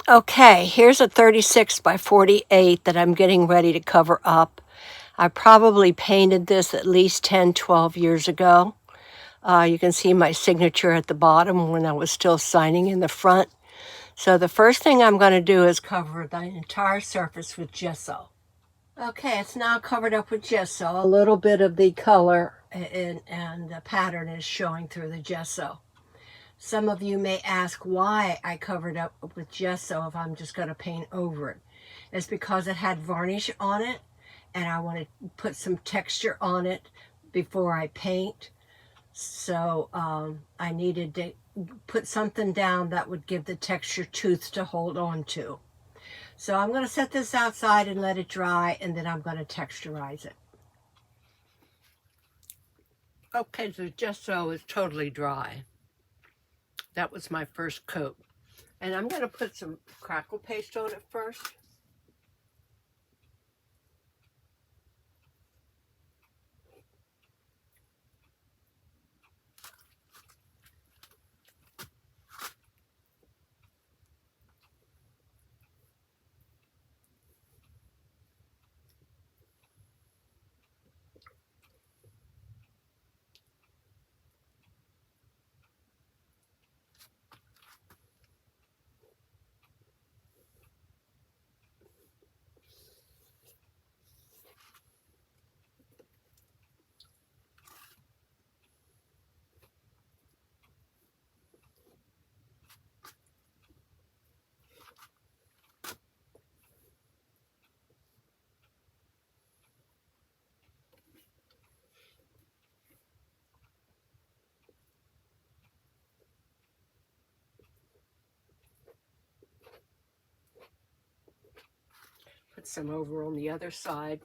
Okay, here's a 36 by 48 that I'm getting ready to cover up. I probably painted this at least 10, 12 years ago. You can see my signature at the bottom when I was still signing in the front. So the first thing I'm going to do is cover the entire surface with gesso. Okay, it's now covered up with gesso. A little bit of the color and the pattern is showing through the gesso. Some of you may ask why I covered up with gesso if I'm just going to paint over it. It's because it had varnish on it and I want to put some texture on it before I paint. So I needed to put something down that would give the texture tooth to hold on to. So I'm going to set this outside and let it dry, and then I'm going to texturize it. Okay, the gesso is totally dry. That was my first coat. And I'm going to put some crackle paste on it first. Put some over on the other side.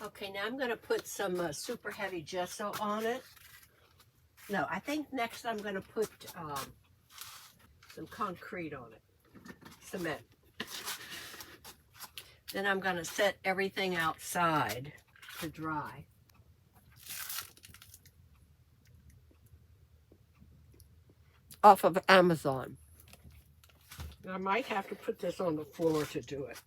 Okay, now I'm going to put some super heavy gesso on it. No, I think next I'm going to put some concrete on it, cement. Then I'm going to set everything outside to dry. Off of Amazon. I might have to put this on the floor to do it.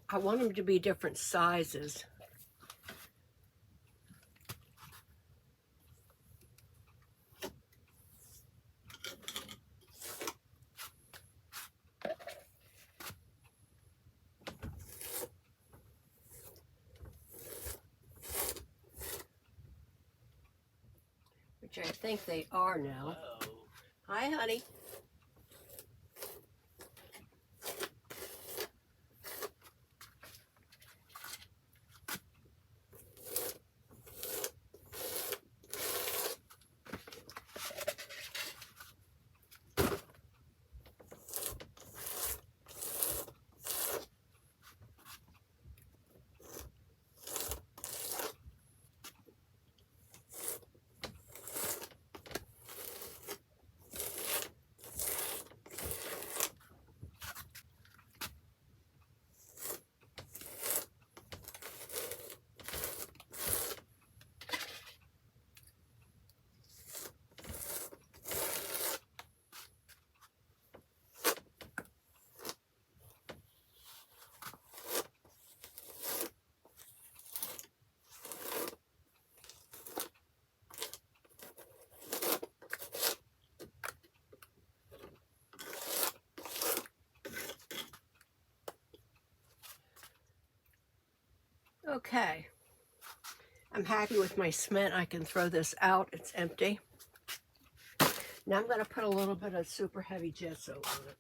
I want them to be different sizes. I think they are now. Hi, honey. Okay, I'm happy with my cement. I can throw this out, it's empty. Now I'm going to put a little bit of super heavy gesso on it.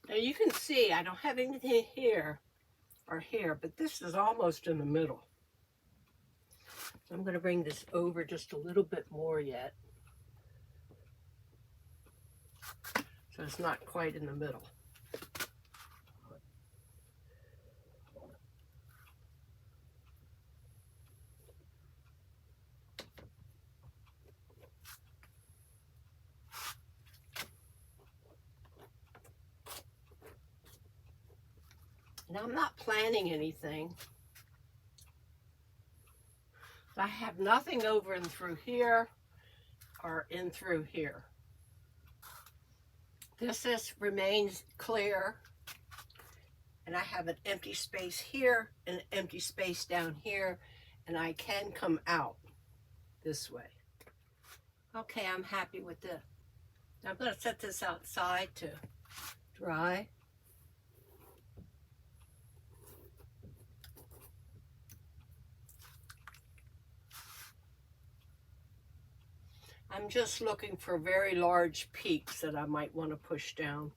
Now you can see I don't have anything here or here, but this is almost in the middle. So I'm going to bring this over just a little bit more yet. So it's not quite in the middle. Now I'm not planning anything. I have nothing over and through here or in through here. This remains clear, and I have an empty space here and an empty space down here, and I can come out this way. Okay, I'm happy with this. Now I'm going to set this outside to dry. I'm just looking for very large peaks that I might want to push down.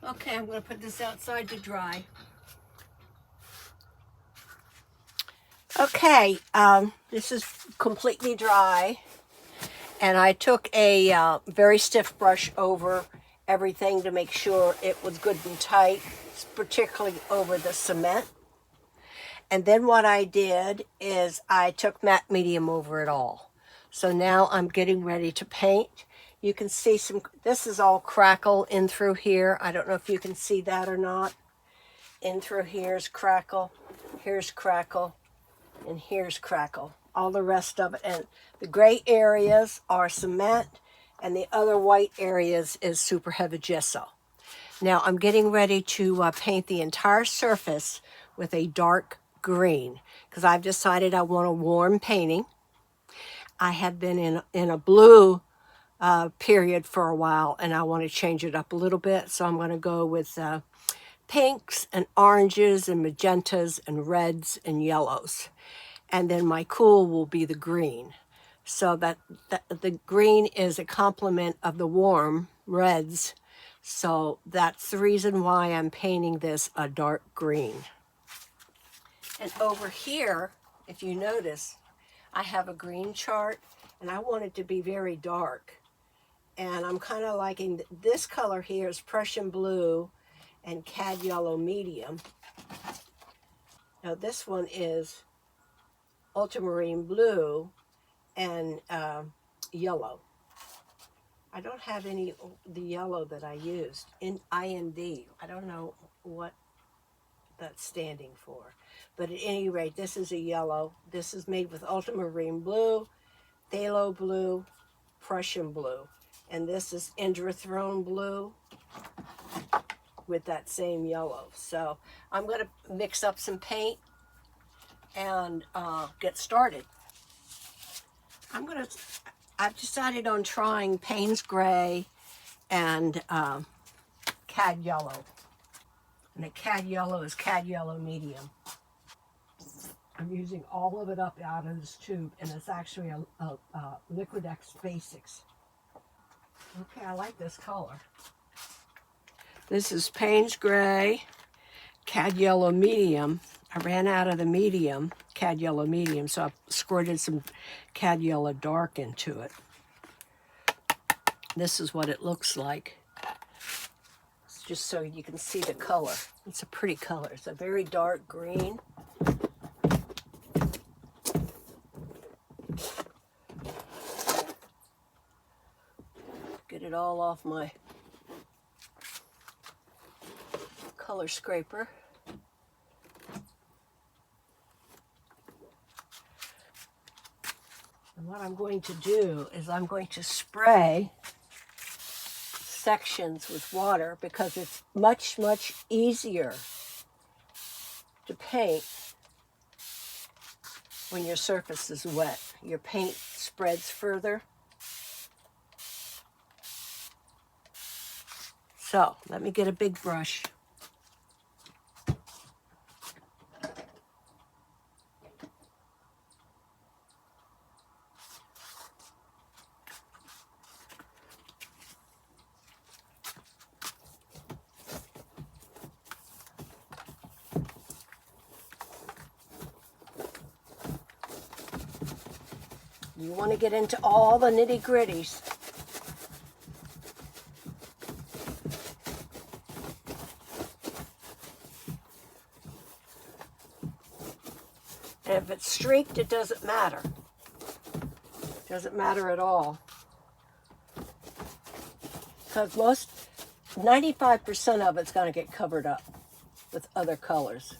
Okay, I'm going to put this outside to dry. Okay, this is completely dry, and I took a very stiff brush over everything to make sure it was good and tight, particularly over the cement. And then what I did is I took matte medium over it all. So now I'm getting ready to paint. You can see this is all crackle in through here. I don't know if you can see that or not. In through here's crackle, here's crackle, and here's crackle. All the rest of it. And the gray areas are cement, and the other white areas is super heavy gesso. Now I'm getting ready to paint the entire surface with a dark green because I've decided I want a warm painting. I have been in a blue period for a while, and I want to change it up a little bit. So I'm going to go with pinks and oranges and magentas and reds and yellows. And then my cool will be the green. So that the green is a complement of the warm reds. So that's the reason why I'm painting this a dark green. And over here, if you notice, I have a green chart, and I want it to be very dark. And I'm kind of liking this color here is Prussian blue and cad yellow medium. Now this one is ultramarine blue and yellow. I don't have any the yellow that I used in IND. I don't know what that's standing for, but at any rate, this is a yellow. This is made with ultramarine blue, phthalo blue, Prussian blue, and this is indrathrone blue with that same yellow. So I'm going to mix up some paint and get started. I've decided on trying Payne's Gray and cad yellow. And the cad yellow is cad yellow medium. I'm using all of it up out of this tube, and it's actually a Liquidex Basics. Okay, I like this color. This is Payne's Gray, cad yellow medium. I ran out of the medium, cad yellow medium, so I squirted some cad yellow dark into it. This is what it looks like. It's just so you can see the color. It's a pretty color. It's a very dark green. Get it all off my color scraper. And what I'm going to do is I'm going to spray sections with water because it's much, much easier to paint when your surface is wet. Your paint spreads further. So let me get a big brush. You want to get into all the nitty-gritties. And if it's streaked, it doesn't matter. It doesn't matter at all. Because 95% of it's going to get covered up with other colors.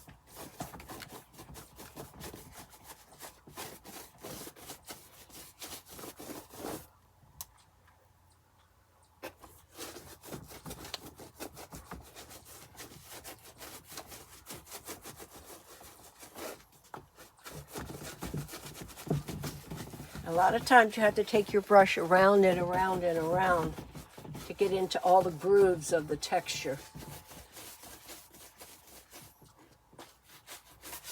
A lot of times you have to take your brush around and around and around to get into all the grooves of the texture.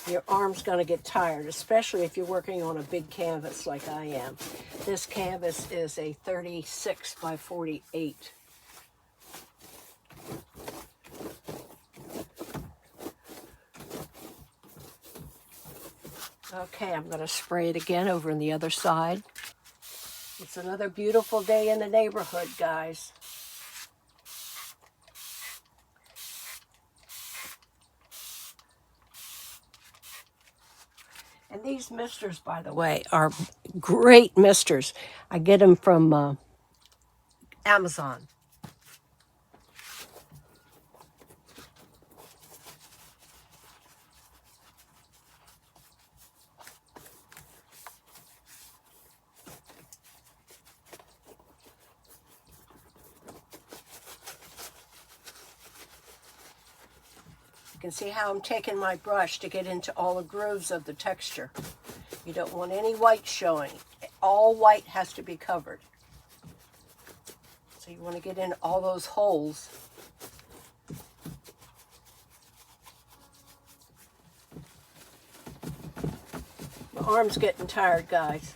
Your arm's going to get tired, especially if you're working on a big canvas like I am. This canvas is a 36 by 48. Okay, I'm going to spray it again over on the other side. It's another beautiful day in the neighborhood, guys. And these misters, by the way, are great misters. I get them from Amazon. You can see how I'm taking my brush to get into all the grooves of the texture. You don't want any white showing. All white has to be covered. So you want to get in all those holes. My arm's getting tired, guys.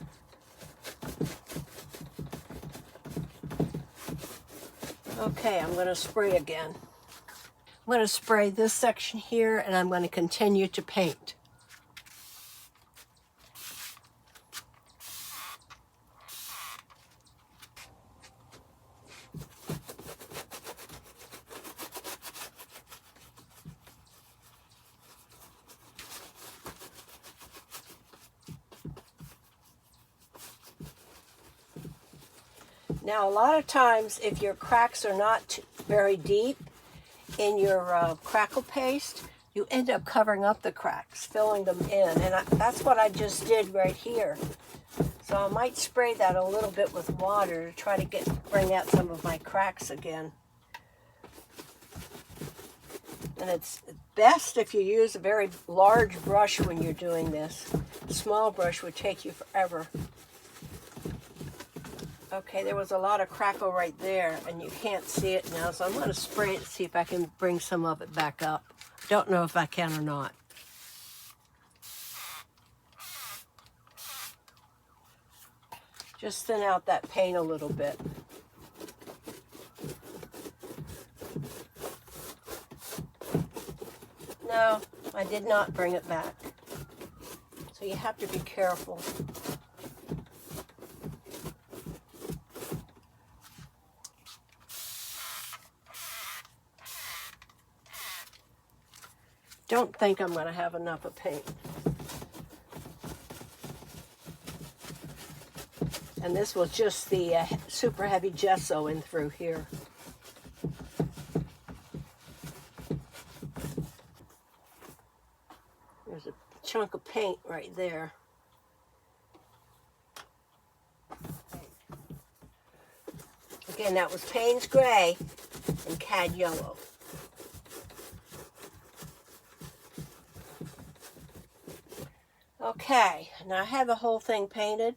Okay, I'm going to spray again. I'm going to spray this section here, and I'm going to continue to paint. Now, a lot of times, if your cracks are not very deep in your crackle paste, you end up covering up the cracks, filling them in. And that's what I just did right here. So I might spray that a little bit with water to try to bring out some of my cracks again. And it's best if you use a very large brush when you're doing this. A small brush would take you forever. Okay, there was a lot of crackle right there, and you can't see it now, so I'm going to spray it to see if I can bring some of it back up. Don't know if I can or not. Just thin out that paint a little bit. No, I did not bring it back. So you have to be careful. Don't think I'm going to have enough of paint. And this was just the super heavy gesso in through here. There's a chunk of paint right there. Again, that was Payne's Gray and Cad Yellow. Okay, now I have the whole thing painted.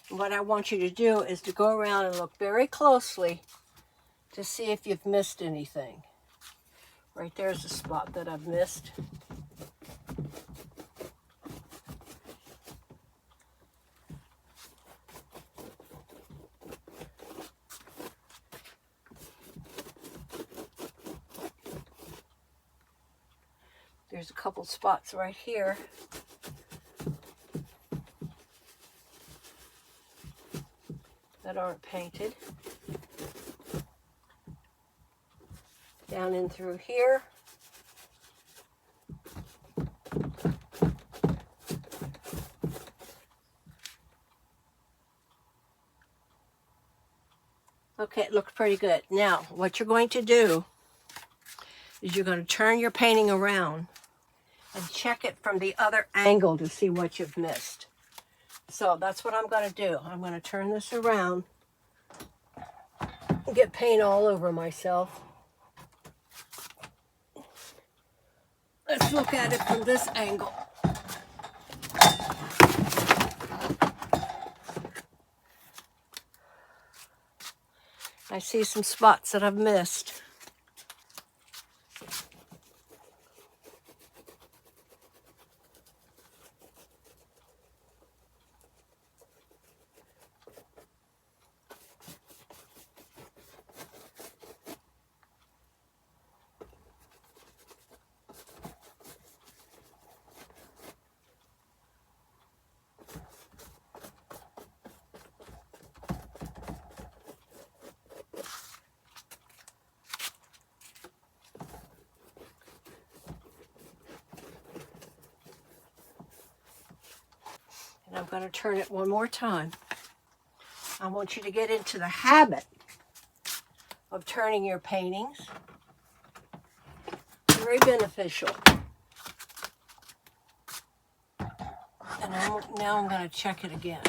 And what I want you to do is to go around and look very closely to see if you've missed anything. Right there's a spot that I've missed. There's a couple spots right here. That aren't painted. Down in through here. Okay, it looks pretty good. Now, what you're going to do is you're going to turn your painting around and check it from the other angle to see what you've missed. So that's what I'm going to do. I'm going to turn this around and get paint all over myself. Let's look at it from this angle. I see some spots that I've missed. And I'm going to turn it one more time. I want you to get into the habit of turning your paintings. Very beneficial. And now I'm going to check it again.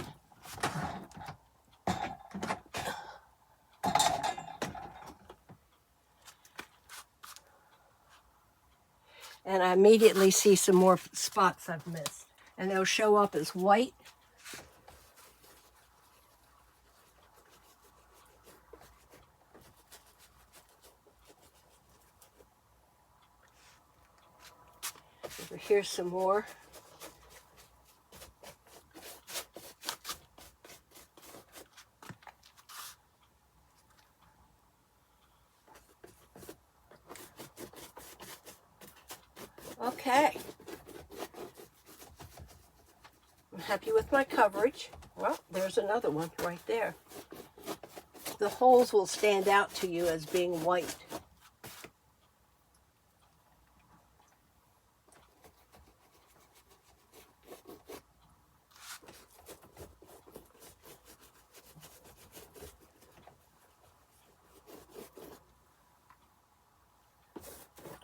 And I immediately see some more spots I've missed. And they'll show up as white. Over here's some more. Okay. I'm happy with my coverage. Well, there's another one right there. The holes will stand out to you as being white.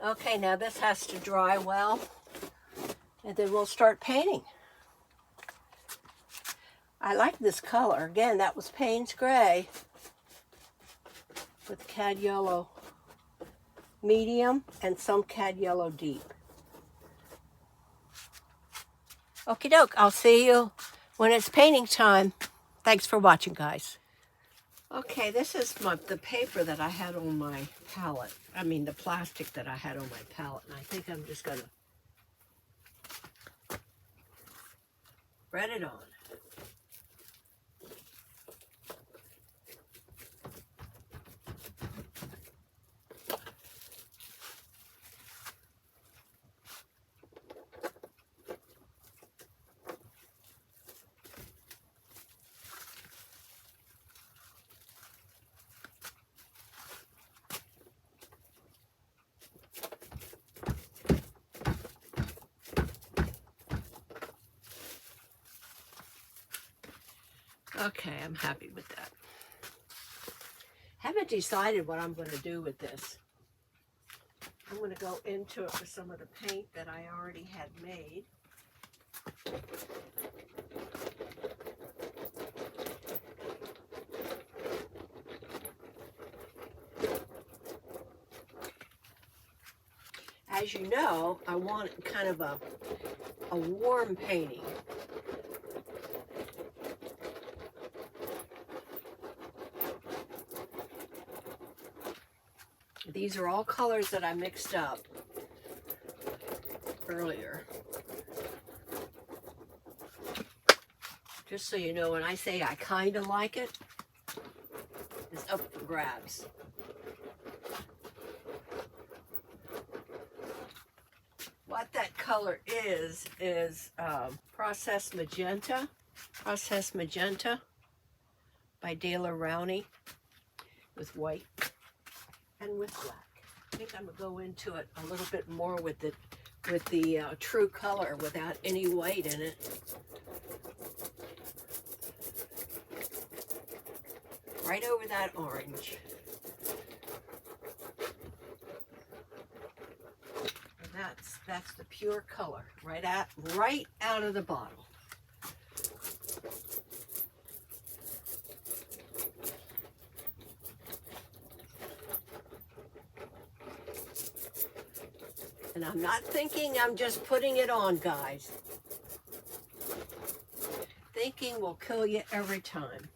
Okay, now this has to dry well, and then we'll start painting. I like this color. Again, that was Payne's Gray with Cad Yellow medium and some Cad Yellow deep. Okie doke, I'll see you when it's painting time. Thanks for watching, guys. Okay, this is the paper that I had on my palette. I mean, the plastic that I had on my palette. And I think I'm just going to spread it on. Okay, I'm happy with that. Haven't decided what I'm going to do with this. I'm going to go into it with some of the paint that I already had made. As you know, I want kind of a warm painting. These are all colors that I mixed up earlier. Just so you know, when I say I kind of like it, it's up for grabs. What that color is Processed Magenta. Processed Magenta by Dale Rowney with white and with black. I think I'm gonna go into it a little bit more with the true color without any white in it. Right over that orange. And that's the pure color, right out of the bottle. And I'm not thinking I'm just putting it on, guys. Thinking will kill you every time.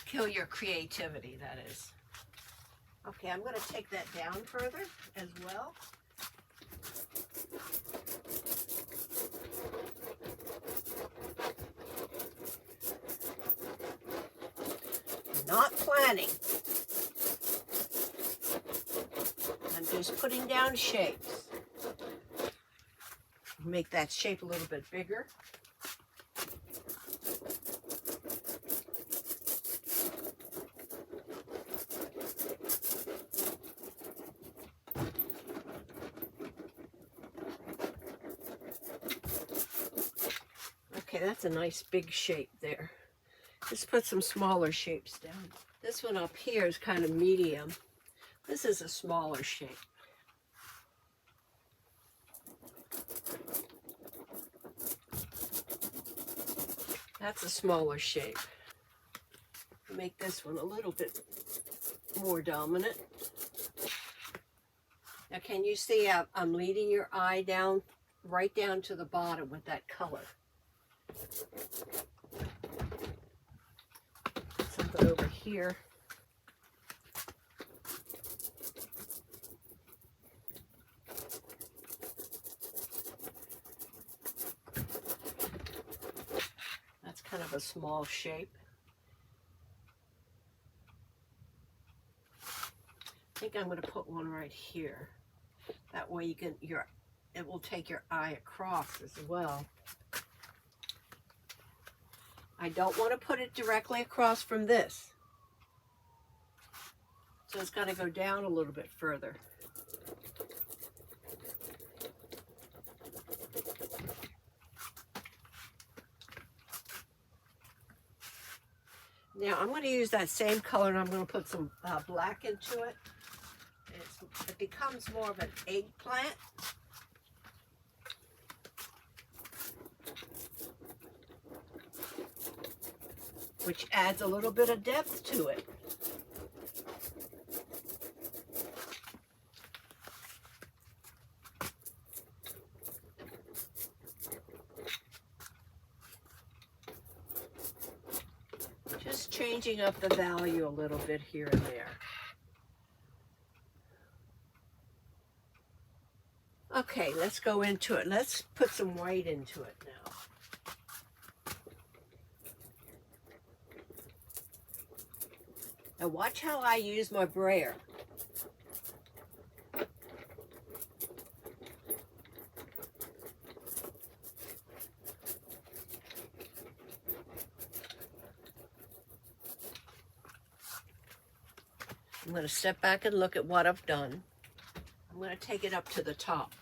Kill your creativity, that is. Okay, I'm going to take that down further as well. Not planning. I'm just putting down shapes. Make that shape a little bit bigger. Okay, that's a nice big shape there. Just put some smaller shapes down. This one up here is kind of medium. This is a smaller shape. That's a smaller shape. Make this one a little bit more dominant. Now can you see I'm leading your eye down, right down to the bottom with that color. Something over here. That's kind of a small shape. I think I'm going to put one right here. That way you can it will take your eye across as well. I don't want to put it directly across from this. So it's got to go down a little bit further. Now I'm going to use that same color and I'm going to put some black into it. it becomes more of an eggplant. Which adds a little bit of depth to it. Just changing up the value a little bit here and there. Okay, let's go into it. Let's put some white into it now. Now watch how I use my brayer. I'm going to step back and look at what I've done. I'm going to take it up to the top.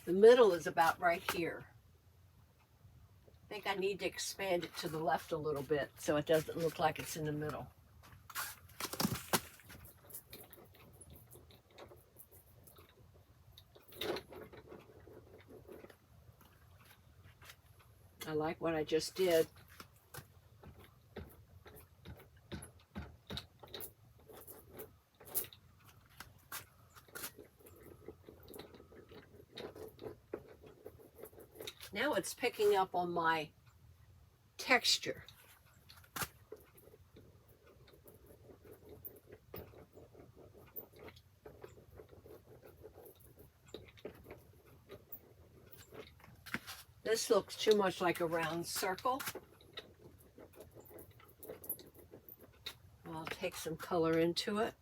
The middle is about right here. I think I need to expand it to the left a little bit so it doesn't look like it's in the middle. I like what I just did. Now it's picking up on my texture. This looks too much like a round circle. I'll take some color into it.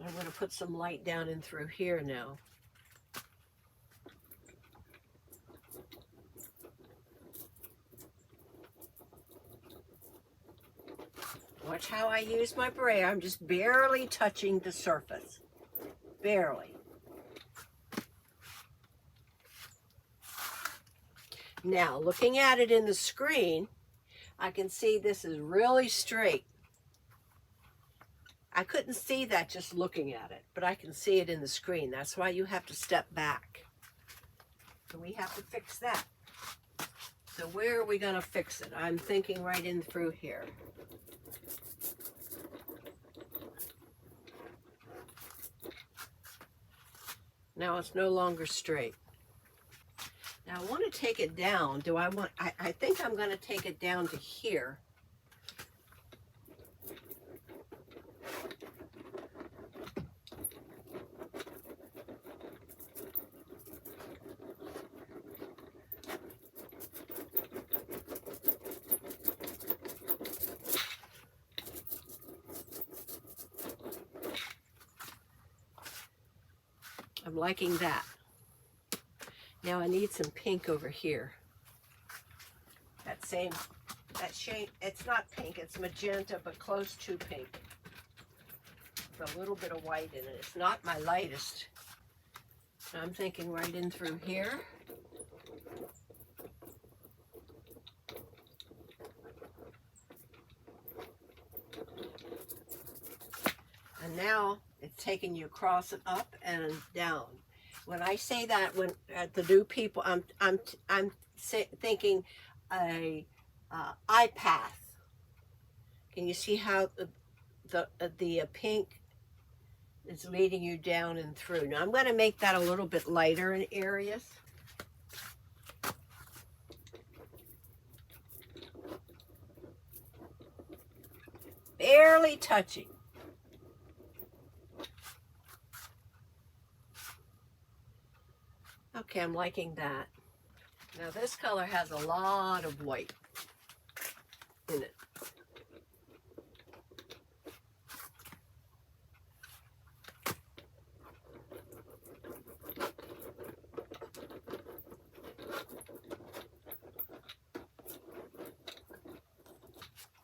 I'm going to put some light down in through here now. Watch how I use my brayer. I'm just barely touching the surface. Barely. Now, looking at it in the screen, I can see this is really straight. I couldn't see that just looking at it, but I can see it in the screen. That's why you have to step back. So we have to fix that. So where are we going to fix it? I'm thinking right in through here. Now it's no longer straight. Now I want to take it down. I think I'm going to take it down to here. I'm liking that. Now I need some pink over here. That shade, it's not pink, it's magenta, but close to pink. With a little bit of white in it. It's not my lightest. So I'm thinking right in through here. And now it's taking you across and up and down. When I say that, when at the new people, I'm thinking a eye path. Can you see how the pink is leading you down and through? Now I'm going to make that a little bit lighter in areas. Barely touching. Okay, I'm liking that. Now this color has a lot of white in it.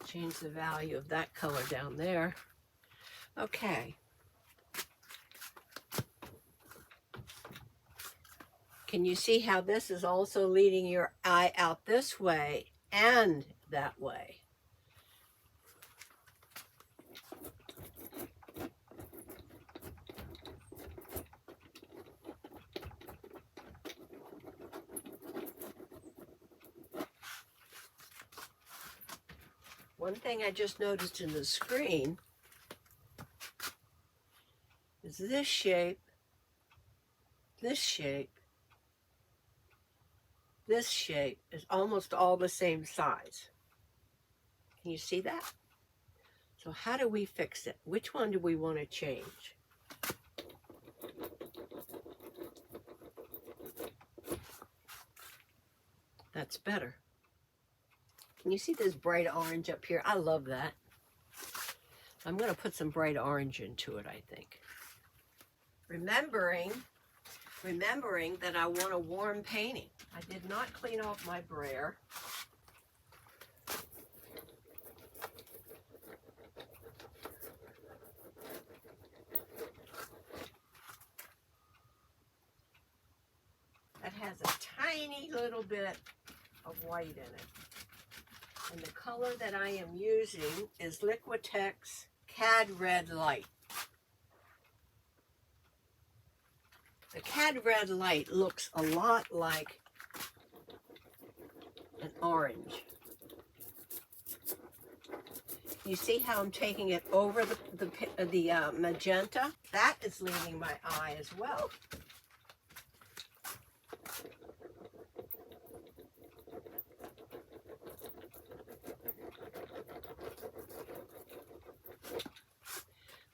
Change the value of that color down there. Okay. Can you see how this is also leading your eye out this way and that way? One thing I just noticed in the screen is this shape, this shape, this shape is almost all the same size. Can you see that? So how do we fix it? Which one do we want to change? That's better. Can you see this bright orange up here? I love that. I'm going to put some bright orange into it, I think. Remembering that I want a warm painting. I did not clean off my brayer. That has a tiny little bit of white in it. And the color that I am using is Liquitex Cad Red Light. The Cad Red Light looks a lot like an orange. You see how I'm taking it over the magenta? That is leaving my eye as well.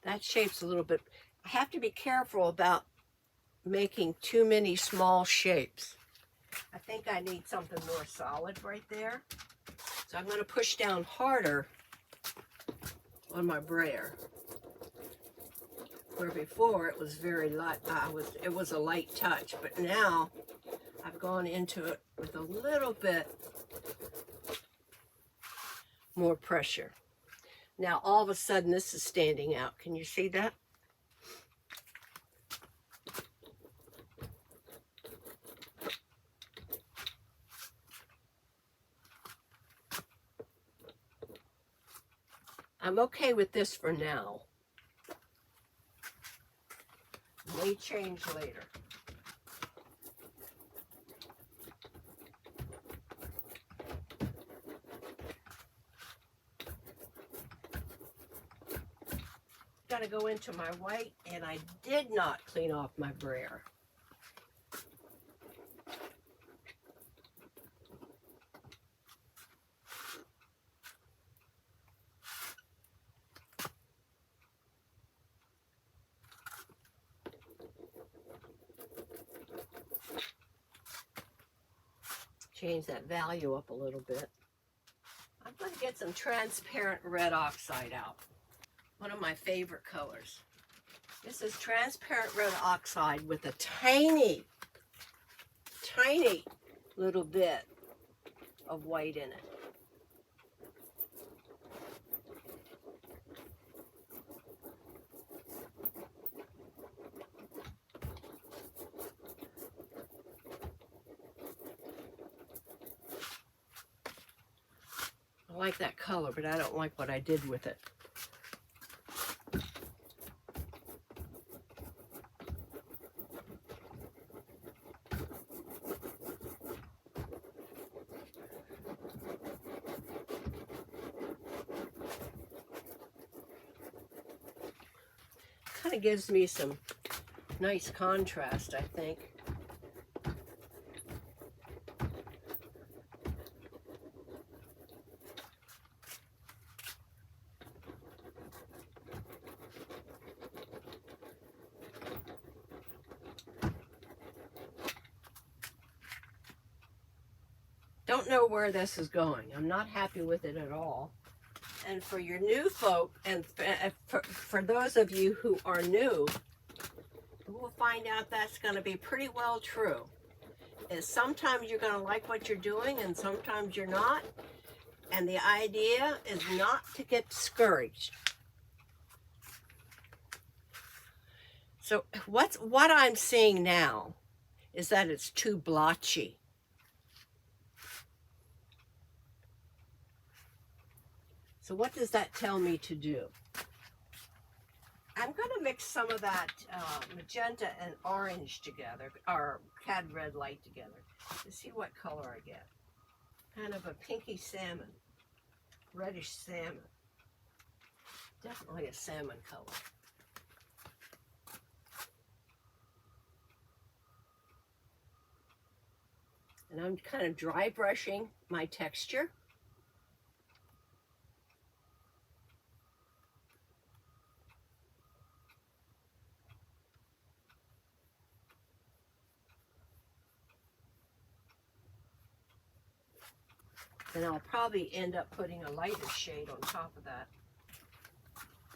That shape's a little bit, I have to be careful about making too many small shapes. I think I need something more solid right there. So I'm going to push down harder on my brayer. Where before it was very light, it was a light touch, but now I've gone into it with a little bit more pressure. Now all of a sudden this is standing out. Can you see that? I'm okay with this for now. May change later. Got to go into my white, and I did not clean off my brayer. Change that value up a little bit. I'm going to get some transparent red oxide out. One of my favorite colors. This is transparent red oxide with a tiny little bit of white in it. I like that color, but I don't like what I did with it. Kind of gives me some nice contrast, I think. Don't know where this is going. I'm not happy with it at all. And for your new folk, and for those of you who are new, we'll find out that's going to be pretty well true. Is sometimes you're going to like what you're doing and sometimes you're not. And the idea is not to get discouraged. So what I'm seeing now is that it's too blotchy. So what does that tell me to do? I'm going to mix some of that magenta and orange together, or cad red light together, to see what color I get. Kind of a pinky salmon, reddish salmon. Definitely a salmon color. And I'm kind of dry brushing my texture. And I'll probably end up putting a lighter shade on top of that.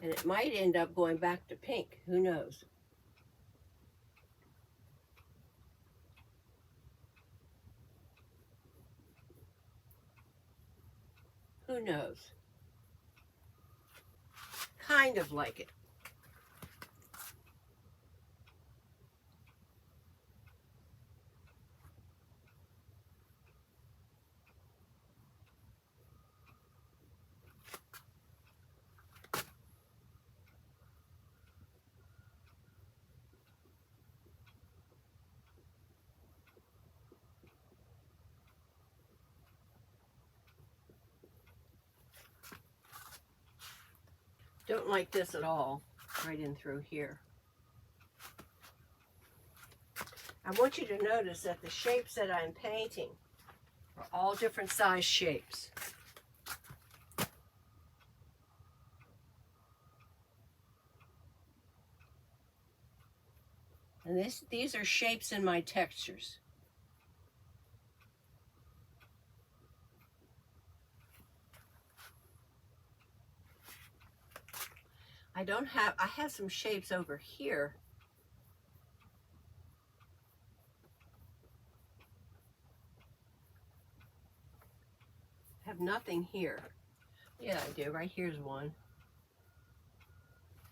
And it might end up going back to pink, who knows? Who knows? Kind of like it. Don't like this at all, right in through here. I want you to notice that the shapes that I'm painting are all different size shapes. And these are shapes in my textures. I have some shapes over here. I have nothing here. Yeah, I do. Right here's one.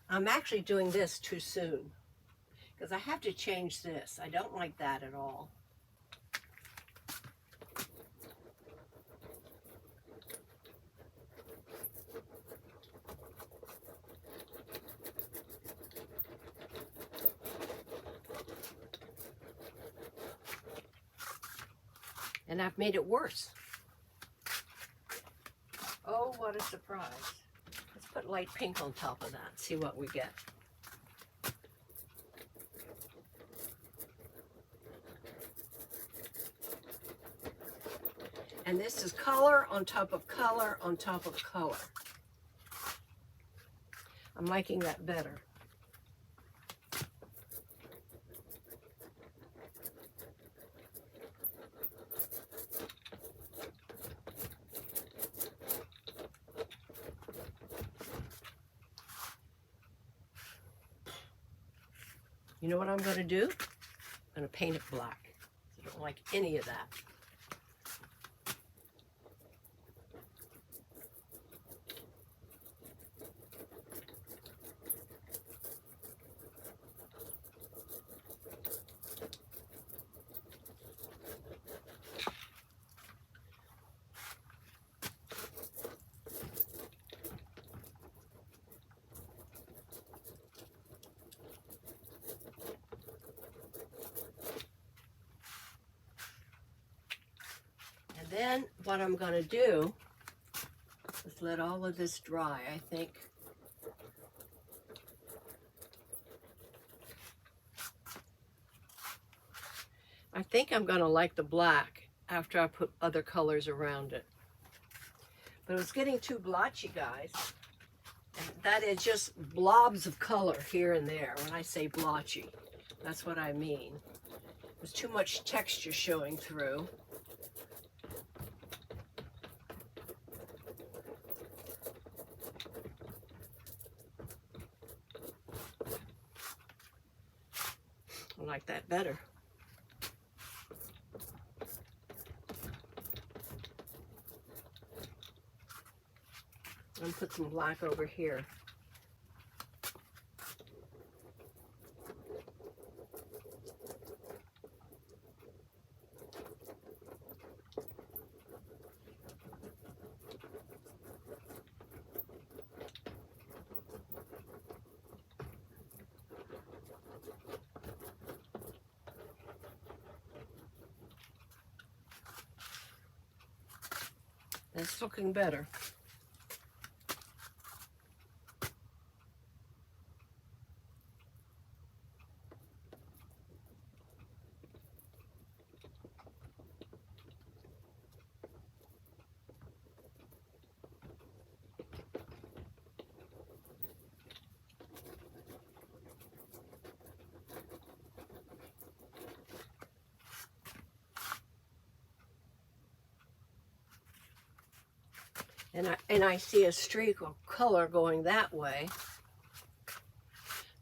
I'm actually doing this too soon because I have to change this. I don't like that at all. And I've made it worse. Oh, what a surprise. Let's put light pink on top of that, see what we get. And this is color on top of color on top of color. I'm liking that better. You know what I'm going to do? I'm going to paint it black. I don't like any of that. Then what I'm going to do is let all of this dry, I think. I think I'm going to like the black after I put other colors around it. But it's getting too blotchy, guys. And that is just blobs of color here and there. When I say blotchy, that's what I mean. There's too much texture showing through. I like that better. I'm going to put some black over here. It's looking better. And I see a streak of color going that way.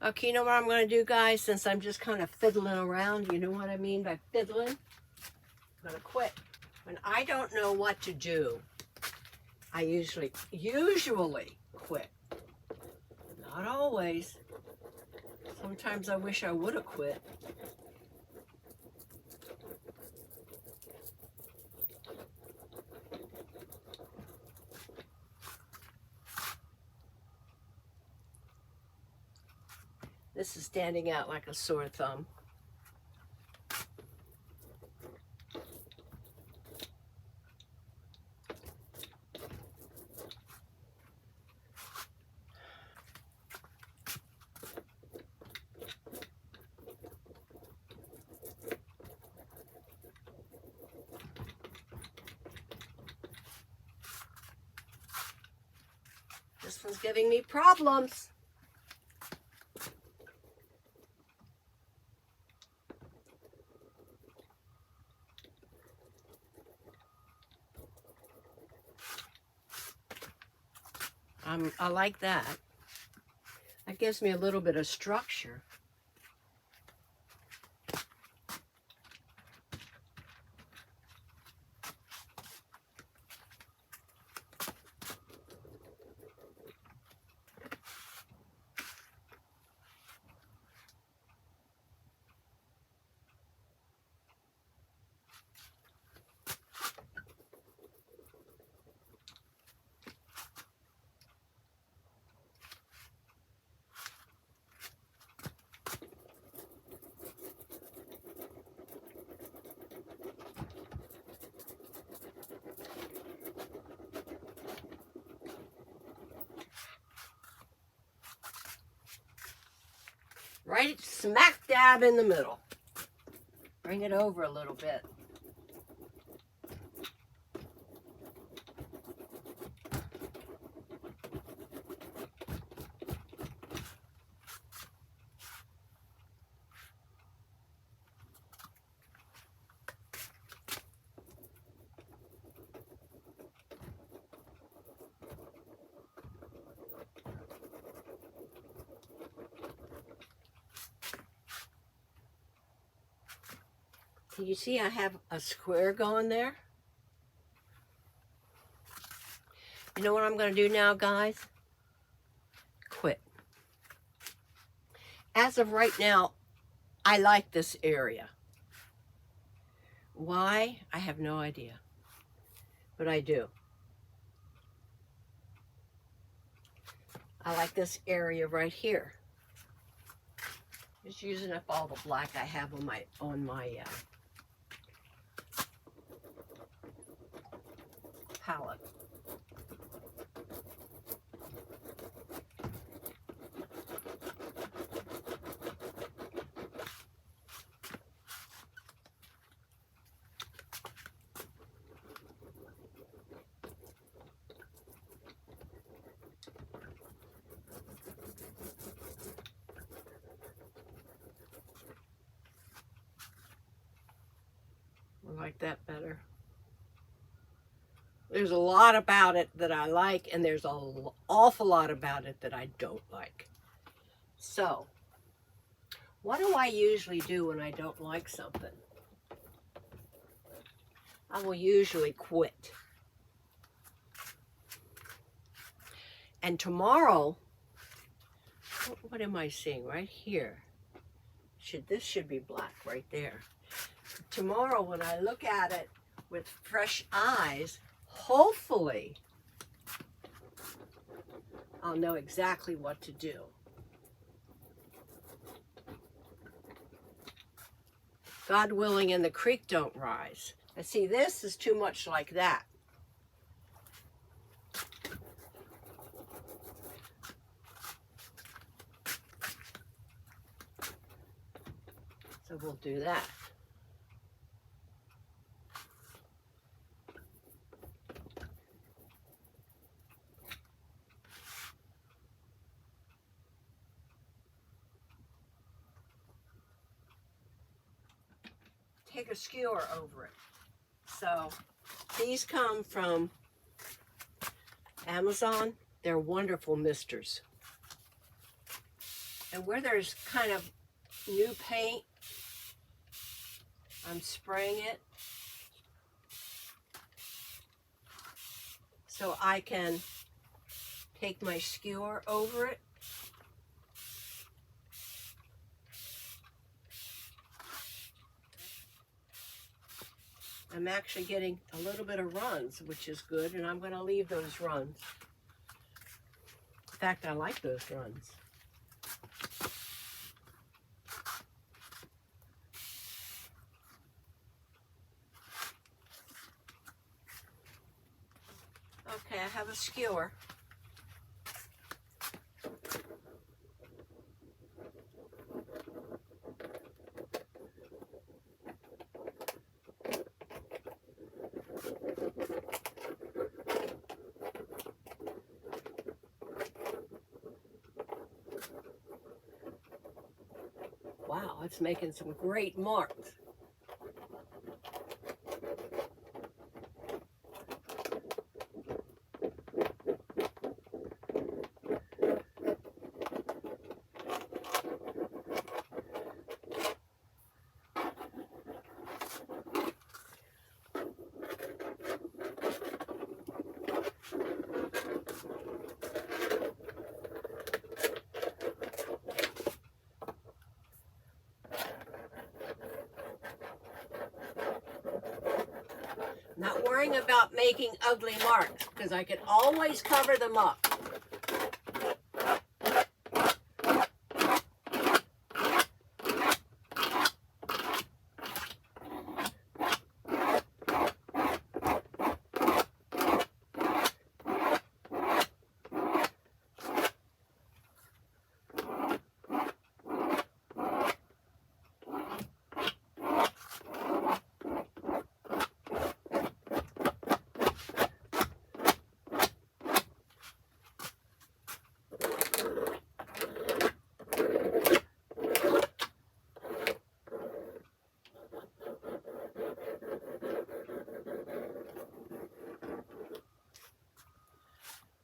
Okay, you know what I'm going to do, guys? Since I'm just kind of fiddling around, you know what I mean by fiddling? I'm going to quit. When I don't know what to do, I usually quit. Not always. Sometimes I wish I would have quit. This is standing out like a sore thumb. This one's giving me problems. I like that. That gives me a little bit of structure. Right smack dab in the middle. Bring it over a little bit. Can you see I have a square going there? You know what I'm going to do now, guys? Quit. As of right now, I like this area. Why? I have no idea. But I do. I like this area right here. Just using up all the black I have on my palette. I like that better. There's a lot about it that I like, and there's an awful lot about it that I don't like. So, what do I usually do when I don't like something? I will usually quit. And tomorrow, what am I seeing right here? This should be black right there. Tomorrow, when I look at it with fresh eyes, hopefully I'll know exactly what to do. God willing, and the creek don't rise. And see, this is too much like that. will do that. Take a skewer over it. So these come from Amazon. They're wonderful misters. And where there's kind of new paint, I'm spraying it so I can take my skewer over it. I'm actually getting a little bit of runs, which is good, and I'm going to leave those runs. In fact, I like those runs. Okay, I have a skewer. Wow, it's making some great marks. Not worrying about making ugly marks because I can always cover them up.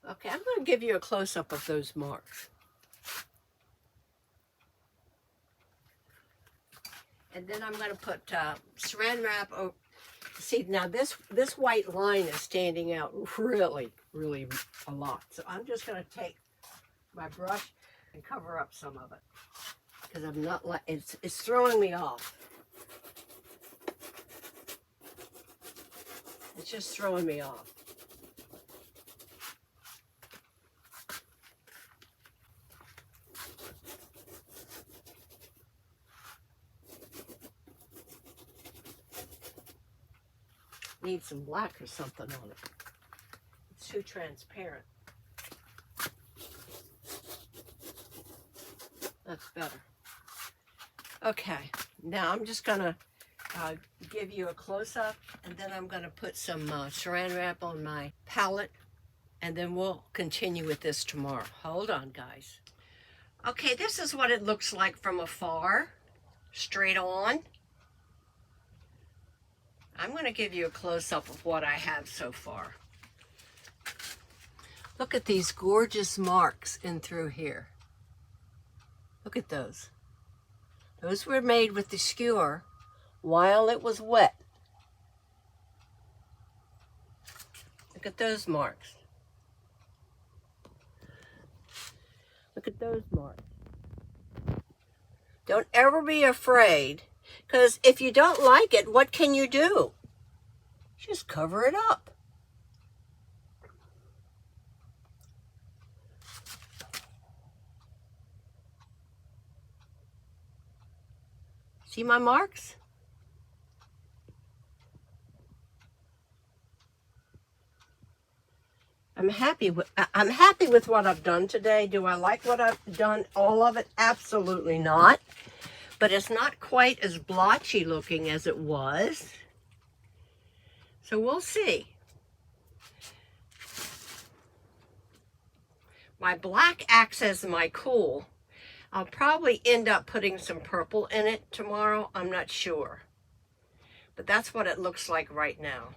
Okay, I'm going to give you a close-up of those marks. And then I'm going to put saran wrap over. See, now this white line is standing out really, really a lot. So I'm just going to take my brush and cover up some of it. Because I'm not like, it's throwing me off. It's just throwing me off. Need some black or something on it. It's too transparent. That's better. Okay, now I'm just gonna give you a close-up, and then I'm gonna put some saran wrap on my palette, and then we'll continue with this tomorrow. Hold on, guys. Okay, this is what it looks like from afar, straight on. I'm going to give you a close-up of what I have so far. Look at these gorgeous marks in through here. Look at those. Those were made with the skewer while it was wet. Look at those marks. Look at those marks. Don't ever be afraid, because if you don't like it, what can you do? Just cover it up. See my marks? I'm happy with what I've done today. Do I like what I've done? All of it? Absolutely not. but it's not quite as blotchy looking as it was. So we'll see. My black acts as my cool. I'll probably end up putting some purple in it tomorrow. I'm not sure. But that's what it looks like right now.